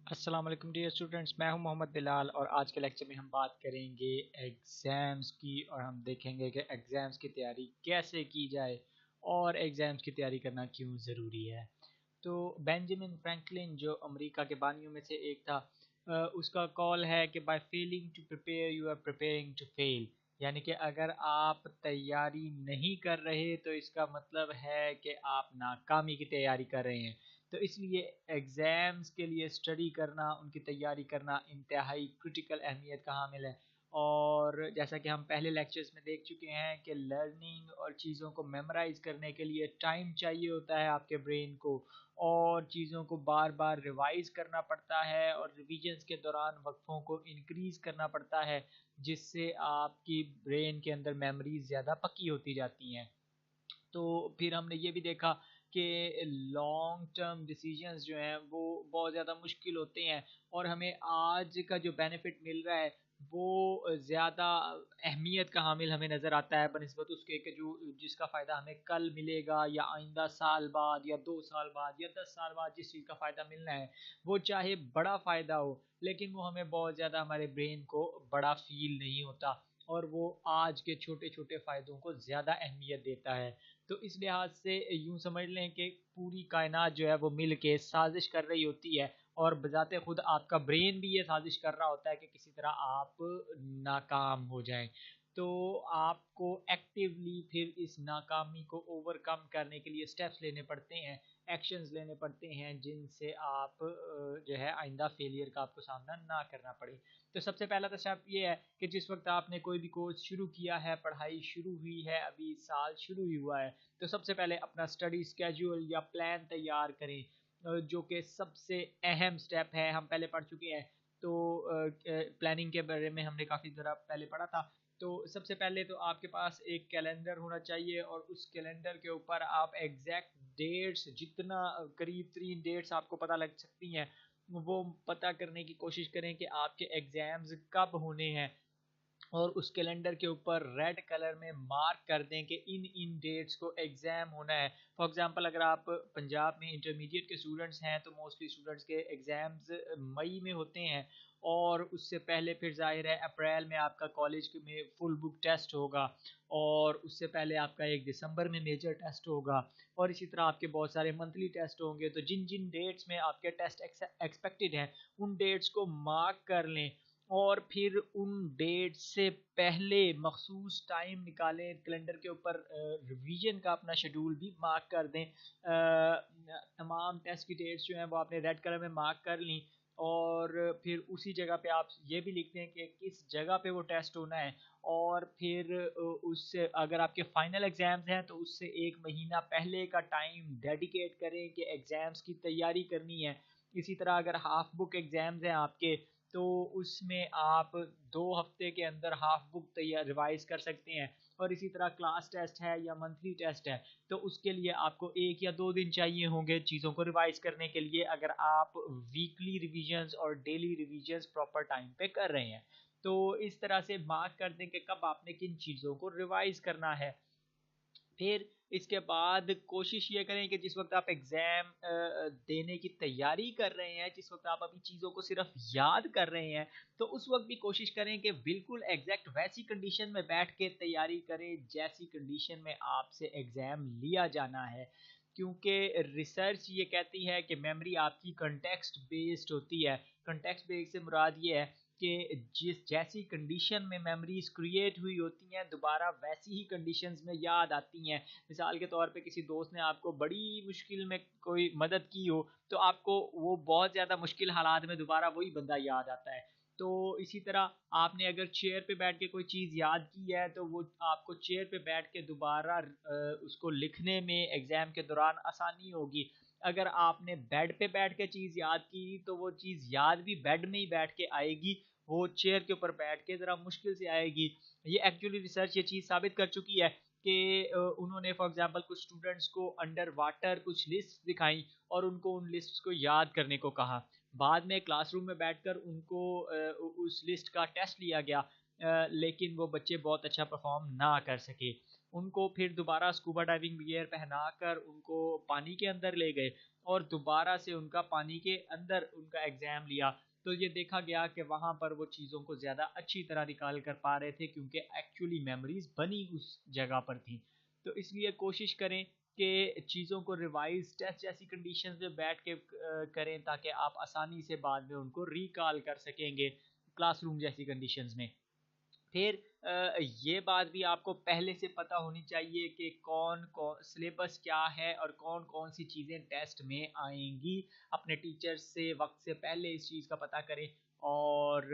अस्सलाम वालेकुम dear students, मैं हूं मोहम्मद बिलाल और आज के लेक्चर में हम बात करेंगे एग्ज़ाम्स की और हम देखेंगे कि एग्ज़ाम्स की तैयारी कैसे की जाए और एग्ज़ाम्स की तैयारी करना क्यों ज़रूरी है। तो बेंजामिन फ्रैंकलिन जो अमेरिका के बानियों में से एक था, उसका कॉल है कि by failing to prepare you are preparing to fail. यानी कि अगर आप तैयारी नहीं कर रहे तो इसका मतलब है कि आप नाकामी की तैयारी कर रहे हैं। तो इसलिए एग्ज़ाम्स के लिए स्टडी करना, उनकी तैयारी करना इंतहाई क्रिटिकल अहमियत का हामिल है। और जैसा कि हम पहले लेक्चर्स में देख चुके हैं कि लर्निंग और चीज़ों को मेमोराइज़ करने के लिए टाइम चाहिए होता है आपके ब्रेन को, और चीज़ों को बार बार रिवाइज़ करना पड़ता है और रिविजन्स के दौरान वक्फ़ों को इंक्रीज़ करना पड़ता है, जिससे आपकी ब्रेन के अंदर मेमोरीज़ ज़्यादा पक्की होती जाती हैं। तो फिर हमने ये भी देखा कि लॉन्ग टर्म डिसीजंस जो हैं वो बहुत ज़्यादा मुश्किल होते हैं, और हमें आज का जो बेनिफिट मिल रहा है वो ज़्यादा अहमियत का हामिल हमें नज़र आता है बनिस्बत उसके कि जो जिसका फ़ायदा हमें कल मिलेगा या आइंदा साल बाद या 2 साल बाद या 10 साल बाद जिस चीज़ का फ़ायदा मिलना है, वो चाहे बड़ा फ़ायदा हो लेकिन वो हमें बहुत ज़्यादा हमारे ब्रेन को बड़ा फील नहीं होता, और वो आज के छोटे छोटे फ़ायदों को ज़्यादा अहमियत देता है। तो इस लिहाज से यूँ समझ लें कि पूरी कायनात जो है वो मिल के साजिश कर रही होती है, और बजाते खुद आपका ब्रेन भी ये साजिश कर रहा होता है कि किसी तरह आप नाकाम हो जाएं। तो आपको एक्टिवली फिर इस नाकामी को ओवरकम करने के लिए स्टेप्स लेने पड़ते हैं, एक्शंस लेने पड़ते हैं, जिनसे आप जो है आइंदा फेलियर का आपको सामना ना करना पड़े। तो सबसे पहला तो स्टेप ये है कि जिस वक्त आपने कोई भी कोर्स शुरू किया है, पढ़ाई शुरू हुई है, अभी साल शुरू ही हुआ है, तो सबसे पहले अपना स्टडी स्केड्यूल या प्लान तैयार करें, जो कि सबसे अहम स्टेप है। हम पहले पढ़ चुके हैं, तो प्लानिंग के बारे में हमने काफ़ी ज़रा पहले पढ़ा था। तो सबसे पहले तो आपके पास एक कैलेंडर होना चाहिए, और उस कैलेंडर के ऊपर आप एग्जैक्ट डेट्स, जितना करीब तरीन डेट्स आपको पता लग सकती हैं, वो पता करने की कोशिश करें कि आपके एग्ज़ाम्स कब होने हैं, और उस कैलेंडर के ऊपर रेड कलर में मार्क कर दें कि इन इन डेट्स को एग्ज़ाम होना है। फॉर एग्जांपल, अगर आप पंजाब में इंटरमीडिएट के स्टूडेंट्स हैं तो मोस्टली स्टूडेंट्स के एग्ज़ाम्स मई में होते हैं, और उससे पहले फिर ज़ाहिर है अप्रैल में आपका कॉलेज में फुल बुक टेस्ट होगा, और उससे पहले आपका 1 दिसंबर में मेजर टेस्ट होगा, और इसी तरह आपके बहुत सारे मंथली टेस्ट होंगे। तो जिन जिन डेट्स में आपके टेस्ट एक्सपेक्टेड हैं, उन डेट्स को मार्क कर लें, और फिर उन डेट से पहले मखसूस टाइम निकालें, कैलेंडर के ऊपर रिवीजन का अपना शेड्यूल भी मार्क कर दें। तमाम टेस्ट की डेट्स जो हैं वो आपने रेड कलर में मार्क कर ली, और फिर उसी जगह पे आप ये भी लिख दें कि किस जगह पे वो टेस्ट होना है, और फिर उससे अगर आपके फाइनल एग्ज़ाम्स हैं तो उससे 1 महीना पहले का टाइम डेडिकेट करें कि एग्ज़ाम्स की तैयारी करनी है। इसी तरह अगर हाफ बुक एग्ज़ाम्स हैं आपके, तो उसमें आप 2 हफ्ते के अंदर हाफ बुक तैयार रिवाइज कर सकते हैं। और इसी तरह क्लास टेस्ट है या मंथली टेस्ट है, तो उसके लिए आपको 1 या 2 दिन चाहिए होंगे चीज़ों को रिवाइज करने के लिए, अगर आप वीकली रिविजन्स और डेली रिविजन्स प्रॉपर टाइम पे कर रहे हैं। तो इस तरह से मार्क कर दें कि कब आपने किन चीज़ों को रिवाइज करना है। फिर इसके बाद कोशिश ये करें कि जिस वक्त आप एग्ज़ाम देने की तैयारी कर रहे हैं, जिस वक्त आप अभी चीज़ों को सिर्फ याद कर रहे हैं, तो उस वक्त भी कोशिश करें कि बिल्कुल एग्जैक्ट वैसी कंडीशन में बैठ के तैयारी करें जैसी कंडीशन में आपसे एग्ज़ाम लिया जाना है। क्योंकि रिसर्च ये कहती है कि मेमोरी आपकी कंटेक्स्ट बेस्ड होती है। कंटेक्स्ट बेस्ड से मुराद ये है कि जिस जैसी कंडीशन में मेमोरीज क्रिएट हुई होती हैं, दोबारा वैसी ही कंडीशंस में याद आती हैं। मिसाल के तौर पे किसी दोस्त ने आपको बड़ी मुश्किल में कोई मदद की हो, तो आपको वो बहुत ज़्यादा मुश्किल हालात में दोबारा वही बंदा याद आता है। तो इसी तरह आपने अगर चेयर पे बैठ के कोई चीज़ याद की है, तो वो आपको चेयर पे बैठ के दोबारा उसको लिखने में एग्ज़ाम के दौरान आसानी होगी। अगर आपने बेड पे बैठ के चीज़ याद की, तो वो चीज़ याद भी बेड में ही बैठ के आएगी, वो चेयर के ऊपर बैठ के ज़रा मुश्किल से आएगी। ये एक्चुअली रिसर्च ये चीज़ साबित कर चुकी है कि उन्होंने फॉर एग्जांपल कुछ स्टूडेंट्स को अंडर वाटर कुछ लिस्ट दिखाई, और उनको उन लिस्ट्स को याद करने को कहा। बाद में क्लासरूम में बैठकर उनको उस लिस्ट का टेस्ट लिया गया, लेकिन वो बच्चे बहुत अच्छा परफॉर्म ना कर सके। उनको फिर दोबारा स्कूबा डाइविंग गियर पहनाकर उनको पानी के अंदर ले गए, और दोबारा से उनका पानी के अंदर उनका एग्ज़ाम लिया, तो ये देखा गया कि वहाँ पर वो चीज़ों को ज़्यादा अच्छी तरह रिकॉल कर पा रहे थे क्योंकि एक्चुअली मेमोरीज बनी उस जगह पर थी। तो इसलिए कोशिश करें कि चीज़ों को रिवाइज टेस्ट जैसी कंडीशंस में बैठ के करें ताकि आप आसानी से बाद में उनको रिकॉल कर सकेंगे क्लासरूम जैसी कंडीशंस में। फिर ये बात भी आपको पहले से पता होनी चाहिए कि कौन कौन सिलेबस क्या है और कौन कौन सी चीज़ें टेस्ट में आएंगी। अपने टीचर्स से वक्त से पहले इस चीज़ का पता करें और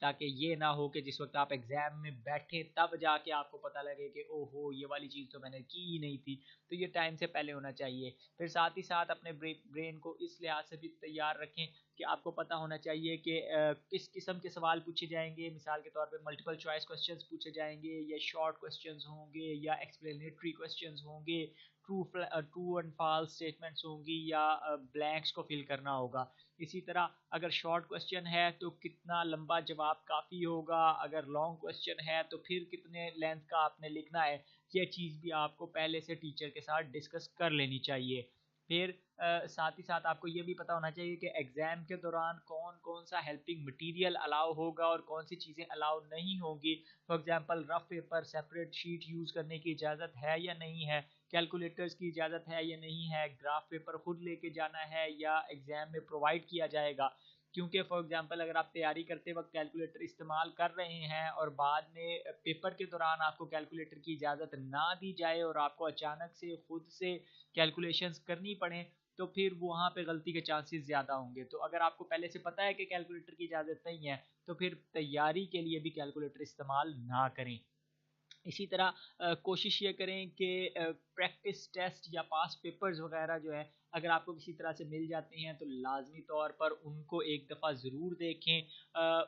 ताकि ये ना हो कि जिस वक्त आप एग्ज़ाम में बैठे तब जाके आपको पता लगे कि ओहो ये वाली चीज़ तो मैंने की ही नहीं थी। तो ये टाइम से पहले होना चाहिए। फिर साथ ही साथ अपने ब्रेन को इस लिहाज से भी तैयार रखें कि आपको पता होना चाहिए कि किस किस्म के सवाल पूछे जाएंगे। मिसाल के तौर पे मल्टीपल चॉइस क्वेश्चंस पूछे जाएंगे या शॉर्ट क्वेश्चंस होंगे या एक्सप्लेनेटरी क्वेश्चंस होंगे, ट्रू एंड फॉल्स स्टेटमेंट्स होंगी या ब्लैंक्स को फिल करना होगा। इसी तरह अगर शॉर्ट क्वेश्चन है तो कितना लंबा जवाब काफ़ी होगा, अगर लॉन्ग क्वेश्चन है तो फिर कितने लेंथ का आपने लिखना है। ये चीज़ भी आपको पहले से टीचर के साथ डिस्कस कर लेनी चाहिए। फिर साथ ही साथ आपको ये भी पता होना चाहिए कि एग्ज़ाम के दौरान कौन कौन सा हेल्पिंग मटेरियल अलाउ होगा और कौन सी चीज़ें अलाउ नहीं होगी। For example rough paper separate sheet use करने की इजाज़त है या नहीं है, कैलकुलेटर्स की इजाज़त है या नहीं है, ग्राफ पेपर खुद लेके जाना है या एग्ज़ाम में प्रोवाइड किया जाएगा। क्योंकि फॉर एग्जांपल अगर आप तैयारी करते वक्त कैलकुलेटर इस्तेमाल कर रहे हैं और बाद में पेपर के दौरान आपको कैलकुलेटर की इजाज़त ना दी जाए और आपको अचानक से खुद से कैलकुलेशंस करनी पड़े, तो फिर वहाँ पे गलती के चांसेस ज़्यादा होंगे। तो अगर आपको पहले से पता है कि कैलकुलेटर की इजाज़त नहीं है, तो फिर तैयारी के लिए भी कैलकुलेटर इस्तेमाल ना करें। इसी तरह कोशिश ये करें कि प्रैक्टिस टेस्ट या पास पेपर्स वगैरह जो है अगर आपको किसी तरह से मिल जाते हैं तो लाजमी तौर पर उनको एक दफ़ा ज़रूर देखें।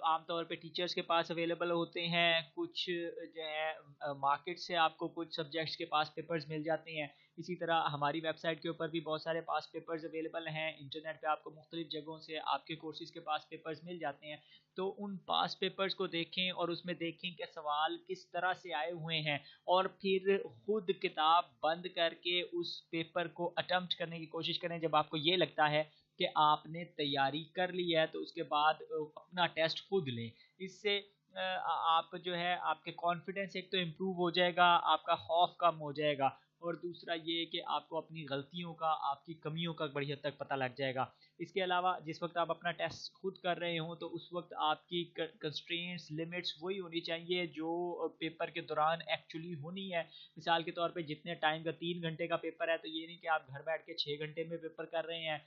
आमतौर पे टीचर्स के पास अवेलेबल होते हैं कुछ जो है मार्केट से आपको कुछ सब्जेक्ट्स के पास पेपर्स मिल जाते हैं। इसी तरह हमारी वेबसाइट के ऊपर भी बहुत सारे पास पेपर्स अवेलेबल हैं। इंटरनेट पे आपको मुख्तलिफ जगहों से आपके कोर्सेज़ के पास पेपर्स मिल जाते हैं। तो उन पास पेपर्स को देखें और उसमें देखें कि सवाल किस तरह से आए हुए हैं और फिर खुद किताब बंद करके उस पेपर को अटेम्प्ट करने की कोशिश करें। जब आपको ये लगता है कि आपने तैयारी कर ली है तो उसके बाद अपना टेस्ट खुद लें। इससे आप जो है आपके कॉन्फिडेंस एक तो इम्प्रूव हो जाएगा, आपका खौफ कम हो जाएगा और दूसरा ये कि आपको अपनी गलतियों का, आपकी कमियों का बड़ी हद तक पता लग जाएगा। इसके अलावा जिस वक्त आप अपना टेस्ट खुद कर रहे हों तो उस वक्त आपकी कंस्ट्रेंट्स लिमिट्स वही होनी चाहिए जो पेपर के दौरान एक्चुअली होनी है। मिसाल के तौर पे जितने टाइम का 3 घंटे का पेपर है तो ये नहीं कि आप घर बैठ के 6 घंटे में पेपर कर रहे हैं।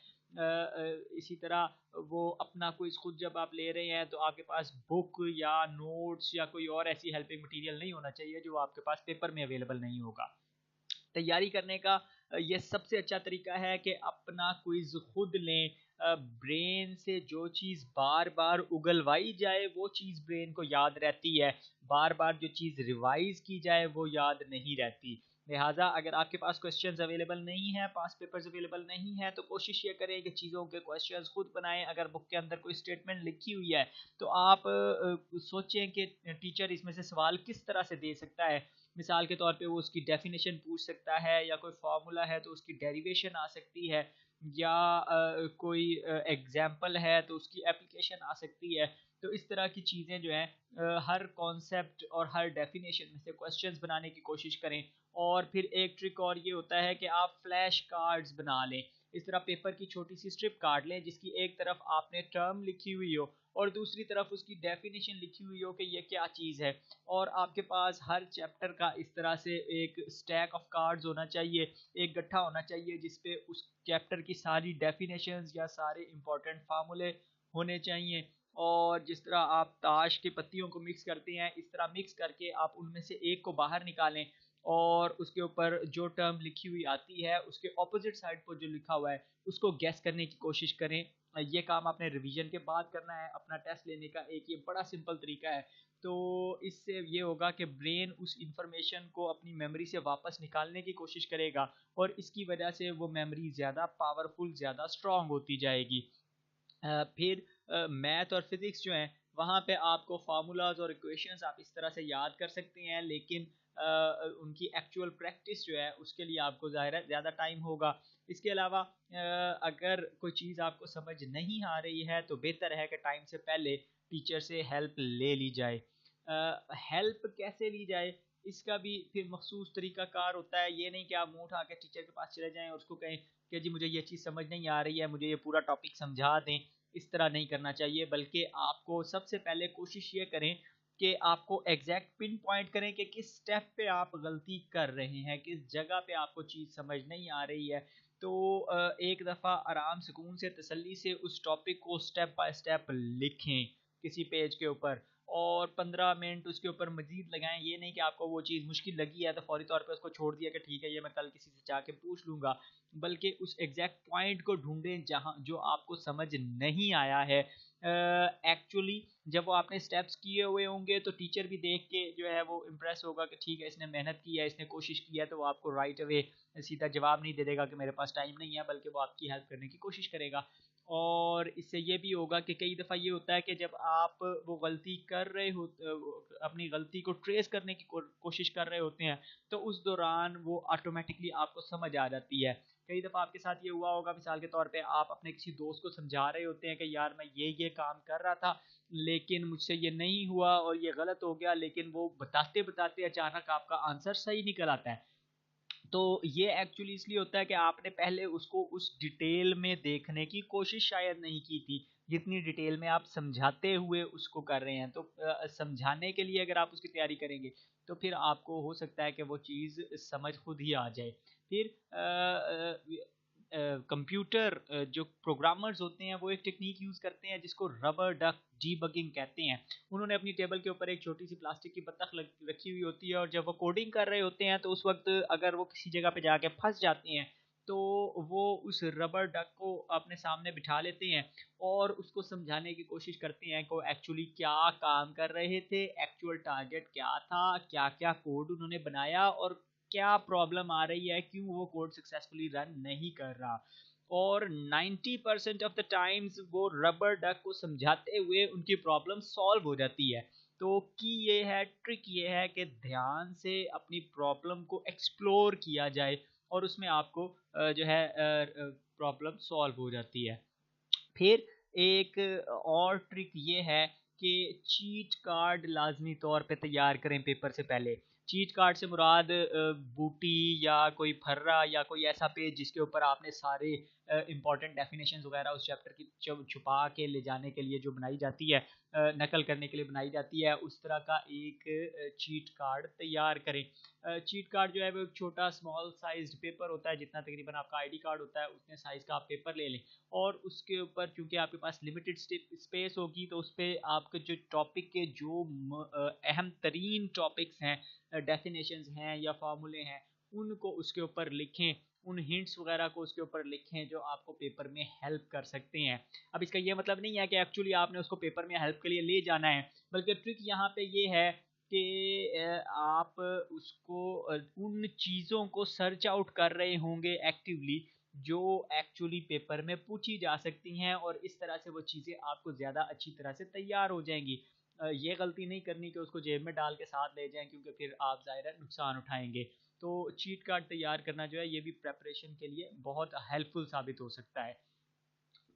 इसी तरह वो अपना क्विज खुद जब आप ले रहे हैं तो आपके पास बुक या नोट्स या कोई और ऐसी हेल्पिंग मटेरियल नहीं होना चाहिए जो आपके पास पेपर में अवेलेबल नहीं होगा। तैयारी करने का ये सबसे अच्छा तरीका है कि अपना क्विज खुद लें। ब्रेन से जो चीज़ बार बार उगलवाई जाए वो चीज़ ब्रेन को याद रहती है, बार बार जो चीज़ रिवाइज की जाए वो याद नहीं रहती। लिहाजा अगर आपके पास क्वेश्चंस अवेलेबल नहीं है, पास पेपर्स अवेलेबल नहीं है, तो कोशिश ये करें कि चीज़ों के क्वेश्चंस खुद बनाएं। अगर बुक के अंदर कोई स्टेटमेंट लिखी हुई है तो आप सोचें कि टीचर इसमें से सवाल किस तरह से दे सकता है। मिसाल के तौर पे वो उसकी डेफिनेशन पूछ सकता है या कोई फार्मूला है तो उसकी डेरिवेशन आ सकती है या कोई एग्जाम्पल है तो उसकी एप्लीकेशन आ सकती है। तो इस तरह की चीज़ें जो हैं हर कॉन्सेप्ट और हर डेफिनेशन में से क्वेश्चंस बनाने की कोशिश करें। और फिर एक ट्रिक और ये होता है कि आप फ्लैश कार्ड्स बना लें। इस तरह पेपर की छोटी सी स्ट्रिप काट लें जिसकी एक तरफ आपने टर्म लिखी हुई हो और दूसरी तरफ उसकी डेफिनेशन लिखी हुई हो कि ये क्या चीज़ है। और आपके पास हर चैप्टर का इस तरह से एक स्टैक ऑफ कार्ड्स होना चाहिए, एक गट्ठा होना चाहिए जिस पे उस चैप्टर की सारी डेफिनेशंस या सारे इंपॉर्टेंट फार्मूले होने चाहिए। और जिस तरह आप ताश की पत्तियों को मिक्स करते हैं इस तरह मिक्स करके आप उनमें से एक को बाहर निकालें और उसके ऊपर जो टर्म लिखी हुई आती है उसके ऑपोजिट साइड पर जो लिखा हुआ है उसको गैस करने की कोशिश करें। ये काम आपने रिवीजन के बाद करना है। अपना टेस्ट लेने का एक ये बड़ा सिंपल तरीका है। तो इससे ये होगा कि ब्रेन उस इंफॉर्मेशन को अपनी मेमोरी से वापस निकालने की कोशिश करेगा और इसकी वजह से वो मेमोरी ज़्यादा पावरफुल, ज़्यादा स्ट्रॉन्ग होती जाएगी। फिर मैथ और फिज़िक्स जो हैं वहाँ पे आपको फार्मूलाज और इक्वेशंस आप इस तरह से याद कर सकते हैं, लेकिन उनकी एक्चुअल प्रैक्टिस जो है उसके लिए आपको ज़ाहिर है ज़्यादा टाइम होगा। इसके अलावा अगर कोई चीज़ आपको समझ नहीं आ रही है तो बेहतर है कि टाइम से पहले टीचर से हेल्प ले ली जाए। हेल्प कैसे ली जाए इसका भी फिर मखसूस तरीक़ाकार होता है। ये नहीं कि आप मुँह उठा के टीचर के पास चले जाएँ और उसको कहें कि जी मुझे ये चीज़ समझ नहीं आ रही है, मुझे ये पूरा टॉपिक समझा दें। इस तरह नहीं करना चाहिए, बल्कि आपको सबसे पहले कोशिश ये करें कि आपको एग्जैक्ट पिन पॉइंट करें कि किस स्टेप पे आप गलती कर रहे हैं, किस जगह पे आपको चीज़ समझ नहीं आ रही है। तो एक दफ़ा आराम सुकून से तसल्ली से उस टॉपिक को स्टेप बाय स्टेप लिखें किसी पेज के ऊपर और 15 मिनट उसके ऊपर मज़ीद लगाएँ। ये नहीं कि आपको वो चीज़ मुश्किल लगी है तो फ़ौरी तौर पे उसको छोड़ दिया कि ठीक है ये मैं कल किसी से जाके पूछ लूँगा, बल्कि उस एग्ज़ैक्ट पॉइंट को ढूँढें जहाँ जो आपको समझ नहीं आया है। एक्चुअली जब वो आपने स्टेप्स किए हुए होंगे तो टीचर भी देख के जो है वो इम्प्रेस होगा कि ठीक है इसने मेहनत की है, इसने कोशिश की है, तो वो आपको राइट अवे सीधा जवाब नहीं दे देगा कि मेरे पास टाइम नहीं है, बल्कि वो आपकी हेल्प करने की कोशिश करेगा। और इससे ये भी होगा कि कई दफ़ा ये होता है कि जब आप वो गलती कर रहे हो अपनी गलती को ट्रेस करने की कोशिश कर रहे होते हैं तो उस दौरान वो ऑटोमेटिकली आपको समझ आ जाती है। कई दफ़ा आपके साथ ये हुआ होगा, मिसाल के तौर पे आप अपने किसी दोस्त को समझा रहे होते हैं कि यार मैं ये काम कर रहा था लेकिन मुझसे ये नहीं हुआ और ये गलत हो गया, लेकिन वो बताते बताते अचानक आपका आंसर सही निकल आता है। तो ये एक्चुअली इसलिए होता है कि आपने पहले उसको उस डिटेल में देखने की कोशिश शायद नहीं की थी, जितनी डिटेल में आप समझाते हुए उसको कर रहे हैं। तो समझाने के लिए अगर आप उसकी तैयारी करेंगे, तो फिर आपको हो सकता है कि वो चीज़ समझ खुद ही आ जाए। फिर कंप्यूटर जो प्रोग्रामर्स होते हैं वो एक टेक्नीक यूज़ करते हैं जिसको रबर डक डीबगिंग कहते हैं। उन्होंने अपनी टेबल के ऊपर एक छोटी सी प्लास्टिक की बत्तख रखी हुई होती है और जब वो कोडिंग कर रहे होते हैं तो उस वक्त अगर वो किसी जगह पे जाके फंस जाते हैं तो वो उस रबर डक को अपने सामने बिठा लेते हैं और उसको समझाने की कोशिश करते हैं कि एक्चुअली क्या काम कर रहे थे, एक्चुअल टारगेट क्या था, क्या क्या कोड उन्होंने बनाया और क्या प्रॉब्लम आ रही है, क्यों वो कोड सक्सेसफुली रन नहीं कर रहा। और 90% ऑफ द टाइम्स वो रबर डक को समझाते हुए उनकी प्रॉब्लम सॉल्व हो जाती है। तो की ये है, ट्रिक ये है कि ध्यान से अपनी प्रॉब्लम को एक्सप्लोर किया जाए और उसमें आपको जो है प्रॉब्लम सॉल्व हो जाती है। फिर एक और ट्रिक ये है कि चीट कार्ड लाजमी तौर पे तैयार करें पेपर से पहले। चीट कार्ड से मुराद बूटी या कोई फर्रा या कोई ऐसा पेज जिसके ऊपर आपने सारे इंपॉर्टेंट डेफिनेशंस वगैरह उस चैप्टर की छुपा के ले जाने के लिए जो बनाई जाती है, नकल करने के लिए बनाई जाती है, उस तरह का एक चीट कार्ड तैयार करें। चीट कार्ड जो है वो एक छोटा स्मॉल साइज्ड पेपर होता है, जितना तकरीबन आपका आईडी कार्ड होता है उतने साइज़ का आप पेपर ले लें और उसके ऊपर चूँकि आपके पास लिमिटेड स्पेस होगी तो उस पे आपके जो टॉपिक के जो अहम तरीन टॉपिक्स हैं, डेफिनेशंस हैं या फार्मूले हैं, उनको उसके ऊपर लिखें। उन हिंट्स वगैरह को उसके ऊपर लिखें जो आपको पेपर में हेल्प कर सकते हैं। अब इसका ये मतलब नहीं है कि एक्चुअली आपने उसको पेपर में हेल्प के लिए ले जाना है, बल्कि ट्रिक यहाँ पे ये है कि आप उसको उन चीज़ों को सर्च आउट कर रहे होंगे एक्टिवली जो एक्चुअली पेपर में पूछी जा सकती हैं और इस तरह से वो चीज़ें आपको ज़्यादा अच्छी तरह से तैयार हो जाएंगी। ये गलती नहीं करनी कि उसको जेब में डाल के साथ ले जाएं, क्योंकि फिर आप ज़ाहिर है नुकसान उठाएंगे। तो चीट कार्ड तैयार करना जो है ये भी प्रेपरेशन के लिए बहुत हेल्पफुल साबित हो सकता है।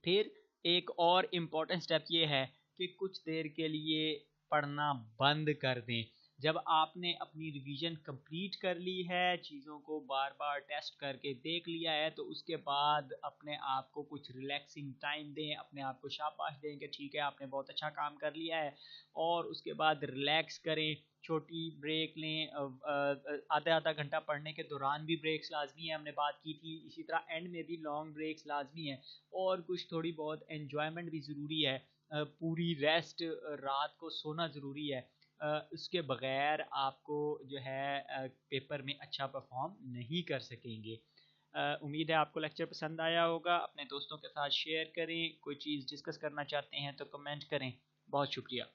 फिर एक और इम्पॉर्टेंट स्टेप ये है कि कुछ देर के लिए पढ़ना बंद कर दें। जब आपने अपनी रिवीजन कंप्लीट कर ली है, चीज़ों को बार-बार टेस्ट करके देख लिया है, तो उसके बाद अपने आप को कुछ रिलैक्सिंग टाइम दें, अपने आप को शाबाश दें कि ठीक है आपने बहुत अच्छा काम कर लिया है और उसके बाद रिलैक्स करें, छोटी ब्रेक लें। आधा-आधा घंटा पढ़ने के दौरान भी ब्रेक्स लाज़मी है, हमने बात की थी। इसी तरह एंड में भी लॉन्ग ब्रेक्स लाज़मी है और कुछ थोड़ी बहुत एन्जॉयमेंट भी ज़रूरी है। पूरी रेस्ट, रात को सोना ज़रूरी है। उसके बगैर आपको जो है पेपर में अच्छा परफॉर्म नहीं कर सकेंगे। उम्मीद है आपको लेक्चर पसंद आया होगा। अपने दोस्तों के साथ शेयर करें। कोई चीज़ डिस्कस करना चाहते हैं तो कमेंट करें। बहुत शुक्रिया।